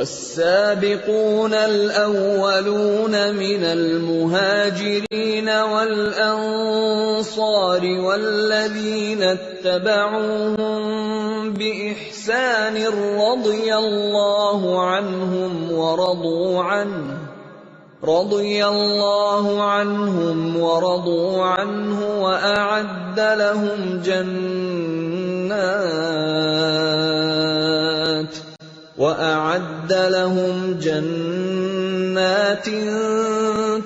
والسابقون الأولون من المهاجرين والأنصار والذين اتبعوهم بإحسان رضي الله عنهم ورضوا عنه وأعد لهم جنات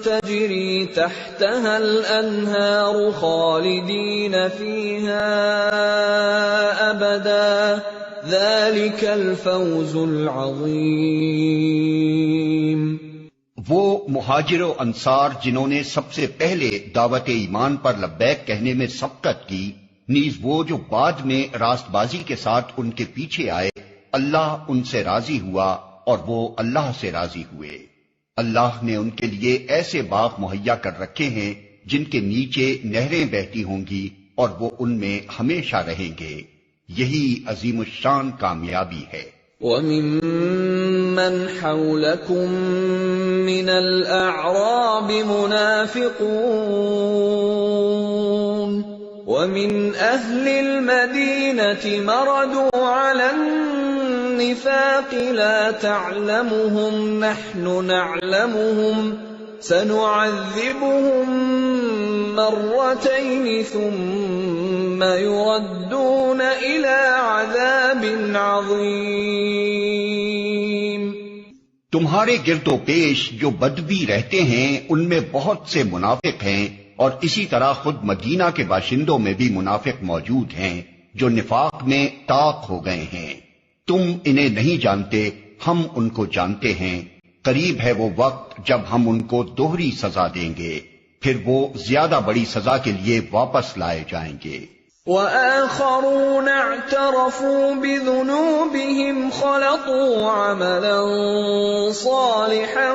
تجري تحتها الأنهار خالدين فيها أبدا ذلك الفوز العظیم۔ وہ مہاجر و انصار جنہوں نے سب سے پہلے دعوت ایمان پر لبیک کہنے میں سبقت کی، نیز وہ جو بعد میں راست بازی کے ساتھ ان کے پیچھے آئے، اللہ ان سے راضی ہوا اور وہ اللہ سے راضی ہوئے۔ اللہ نے ان کے لیے ایسے باغ مہیا کر رکھے ہیں جن کے نیچے نہریں بہتی ہوں گی اور وہ ان میں ہمیشہ رہیں گے، یہی عظیم الشان کامیابی ہے۔ وَمِمَّنْ حَوْلَكُمْ مِنَ الْأَعْرَابِ مُنَافِقُونَ وَمِنْ أَهْلِ الْمَدِينَةِ مَرَدُوا عَلَى النِّفَاقِ لَا تَعْلَمُهُمْ نَحْنُ نَعْلَمُهُمْ سَنُعَذِّبُهُمْ مَرَّتَيْنِ ثُمَّ يُرَدُّونَ إِلَى عَذَابٍ عَظِيمٍ۔ تمہارے گرد و پیش جو بدبی رہتے ہیں ان میں بہت سے منافق ہیں، اور اسی طرح خود مدینہ کے باشندوں میں بھی منافق موجود ہیں جو نفاق میں طاق ہو گئے ہیں۔ تم انہیں نہیں جانتے، ہم ان کو جانتے ہیں۔ قریب ہے وہ وقت جب ہم ان کو دوہری سزا دیں گے، پھر وہ زیادہ بڑی سزا کے لیے واپس لائے جائیں گے۔ وَآخَرُونَ اعْتَرَفُوا بِذُنُوبِهِمْ خَلَطُوا عَمَلًا صَالِحًا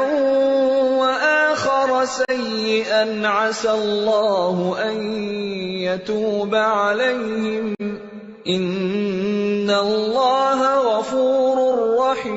وَآخَرَ سَيِّئًا عَسَى اللَّهُ أَن يَتُوبَ عَلَيْهِمْ إِنَّ اللَّهَ غَفُورٌ رَّحِيمٌ۔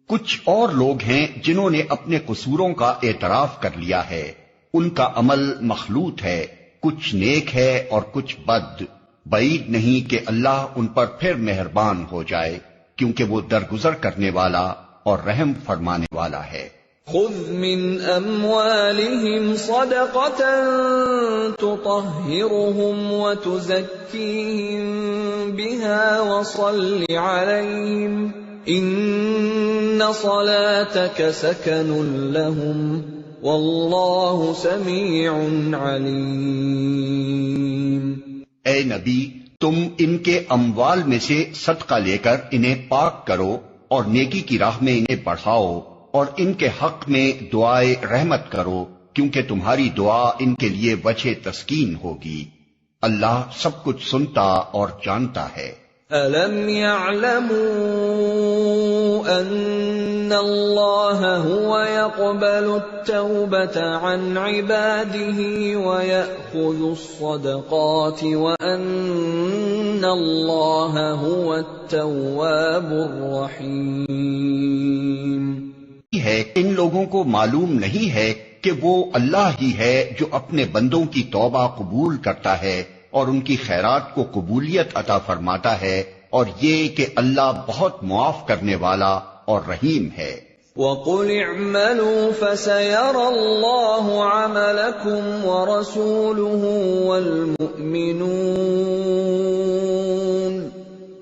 کچھ اور لوگ ہیں جنہوں نے اپنے قصوروں کا اعتراف کر لیا ہے، ان کا عمل مخلوط ہے، کچھ نیک ہے اور کچھ بد، بعید نہیں کہ اللہ ان پر پھر مہربان ہو جائے، کیونکہ وہ درگزر کرنے والا اور رحم فرمانے والا ہے۔ خذ من اموالهم صدقة تطهرهم وتزكيهم بها وصل عليهم ان صلاتك سكن لهم واللہ سمیع علیم۔ اے نبی، تم ان کے اموال میں سے صدقہ لے کر انہیں پاک کرو اور نیکی کی راہ میں انہیں بڑھاؤ، اور ان کے حق میں دعائے رحمت کرو، کیونکہ تمہاری دعا ان کے لیے وجہ تسکین ہوگی۔ اللہ سب کچھ سنتا اور جانتا ہے۔ أَلَمْ يَعْلَمُوا أَنَّ اللَّهَ هُوَ يَقْبَلُ التَّوْبَةَ عَنْ عِبَادِهِ وَيَأْخُذُ الصَّدَقَاتِ وَأَنَّ اللَّهَ هُوَ التَّوَّابُ الرَّحِيمُ۔ ان لوگوں کو معلوم نہیں ہے کہ وہ اللہ ہی ہے جو اپنے بندوں کی توبہ قبول کرتا ہے اور ان کی خیرات کو قبولیت عطا فرماتا ہے، اور یہ کہ اللہ بہت معاف کرنے والا اور رحیم ہے۔ وَقُلِ اعْمَلُوا فَسَيَرَى اللَّهُ عَمَلَكُمْ وَرَسُولُهُ وَالْمُؤْمِنُونَ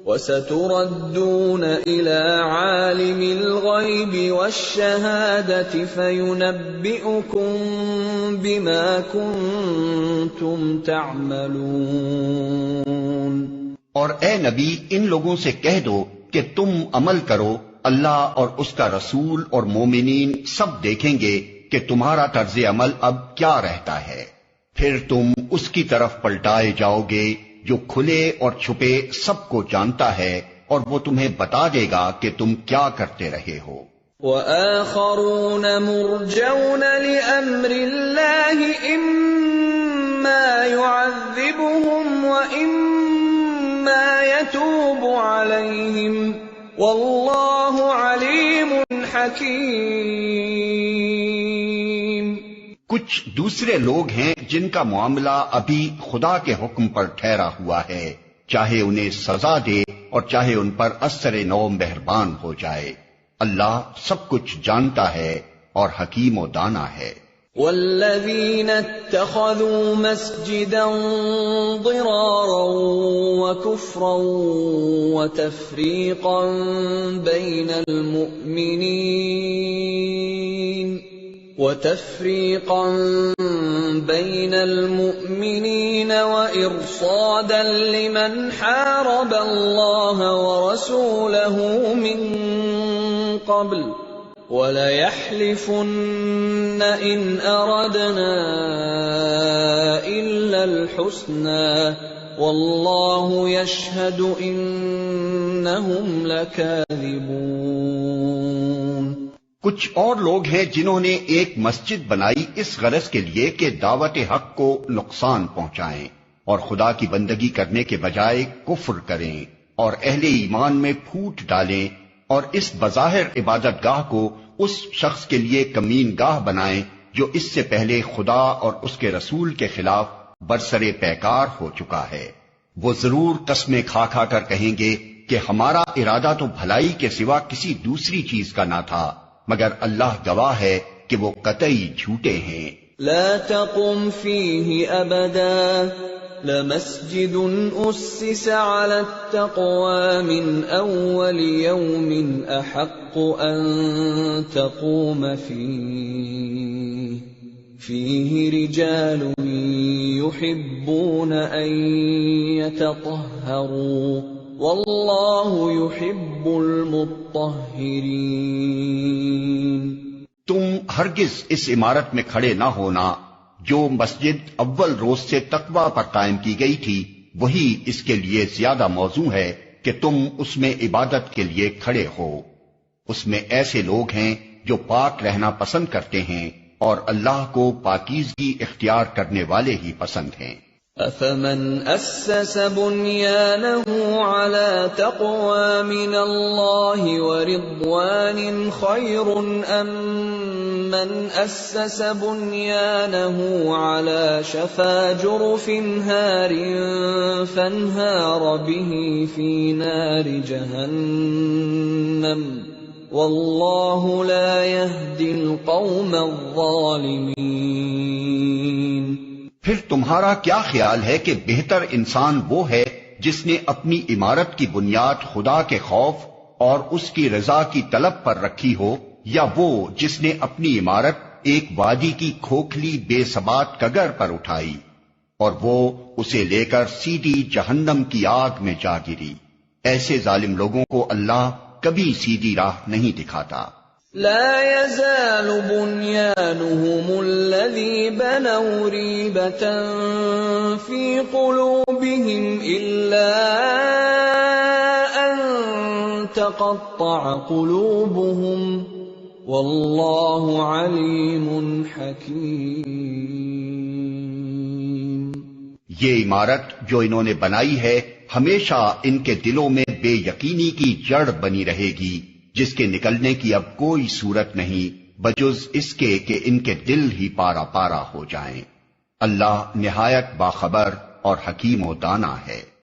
وَسَتُرَدُّونَ إِلَى عَالِمِ الْغَيْبِ وَالشَّهَادَةِ فَيُنَبِّئُكُم بِمَا كُنتُمْ تَعْمَلُونَ۔ اور اے نبی، ان لوگوں سے کہہ دو کہ تم عمل کرو، اللہ اور اس کا رسول اور مومنین سب دیکھیں گے کہ تمہارا طرز عمل اب کیا رہتا ہے، پھر تم اس کی طرف پلٹائے جاؤ گے جو کھلے اور چھپے سب کو جانتا ہے، اور وہ تمہیں بتا دے گا کہ تم کیا کرتے رہے ہو۔ وَآخَرُونَ مُرْجَوْنَ لِأَمْرِ اللَّهِ إِمَّا يُعَذِّبُهُمْ وَإِمَّا يَتُوبُ عَلَيْهِمْ واللہ علیم حکیم۔ کچھ دوسرے لوگ ہیں جن کا معاملہ ابھی خدا کے حکم پر ٹھہرا ہوا ہے، چاہے انہیں سزا دے اور چاہے ان پر اثر نو مہربان ہو جائے۔ اللہ سب کچھ جانتا ہے اور حکیم و دانا ہے۔ والذین اتخذوا مسجدا ضرارا وكفرا وتفریقا بین المؤمنین وإرصادا لمن حارب اللہ ورسولہ من قبل وَلَيَحْلِفُنَّ إِنْ أَرَدْنَا إِلَّا الْحُسْنَى وَاللَّهُ يَشْهَدُ إِنَّهُمْ لَكَاذِبُونَ۔ کچھ اور لوگ ہیں جنہوں نے ایک مسجد بنائی اس غرض کے لیے کہ دعوت حق کو نقصان پہنچائیں اور خدا کی بندگی کرنے کے بجائے کفر کریں اور اہل ایمان میں پھوٹ ڈالیں اور اس بظاہر عبادت گاہ کو اس شخص کے لیے کمین گاہ بنائیں جو اس سے پہلے خدا اور اس کے رسول کے خلاف برسرے پیکار ہو چکا ہے۔ وہ ضرور قسمیں کھا کھا کر کہیں گے کہ ہمارا ارادہ تو بھلائی کے سوا کسی دوسری چیز کا نہ تھا، مگر اللہ گواہ ہے کہ وہ قطعی جھوٹے ہیں۔ لا تقم فيه ابدا لمسجد أسس على التقوى من أول يوم أحق أن تقوم فيه رجال يحبون أن يتطهروا والله يحب المطهرين۔ تم ہرگز اس عمارت میں کھڑے نہ ہونا جو مسجد اول روز سے تقوی پر قائم کی گئی تھی، وہی اس کے لیے زیادہ موزوں ہے کہ تم اس میں عبادت کے لیے کھڑے ہو۔ اس میں ایسے لوگ ہیں جو پاک رہنا پسند کرتے ہیں اور اللہ کو پاکیزگی اختیار کرنے والے ہی پسند ہیں۔ أَفَمَنْ أَسَّسَ بُنْيَانَهُ عَلَى تَقْوَى مِنَ اللَّهِ وَرِضْوَانٍ خَيْرٌ أَمْ مَنْ أَسَّسَ بُنْيَانَهُ عَلَى شَفَا جُرُفٍ هَارٍ فَانْهَارَ بِهِ فِي نَارِ جَهَنَّمَ وَاللَّهُ لَا يَهْدِي الْقَوْمَ الظَّالِمِينَ۔ پھر تمہارا کیا خیال ہے کہ بہتر انسان وہ ہے جس نے اپنی عمارت کی بنیاد خدا کے خوف اور اس کی رضا کی طلب پر رکھی ہو، یا وہ جس نے اپنی عمارت ایک وادی کی کھوکھلی بے ثبات کگر پر اٹھائی اور وہ اسے لے کر سیدھی جہنم کی آگ میں جا گری۔ ایسے ظالم لوگوں کو اللہ کبھی سیدھی راہ نہیں دکھاتا۔ لا يزال بنيانهم الذي بنوا ريبة في قلوبهم إلا أن تقطع قلوبهم والله عليم حكيم۔ یہ عمارت جو انہوں نے بنائی ہے ہمیشہ ان کے دلوں میں بے یقینی کی جڑ بنی رہے گی، جس کے نکلنے کی اب کوئی صورت نہیں بجز اس کے کہ ان کے دل ہی پارا پارا ہو جائیں۔ اللہ نہایت باخبر اور حکیم و دانا ہے۔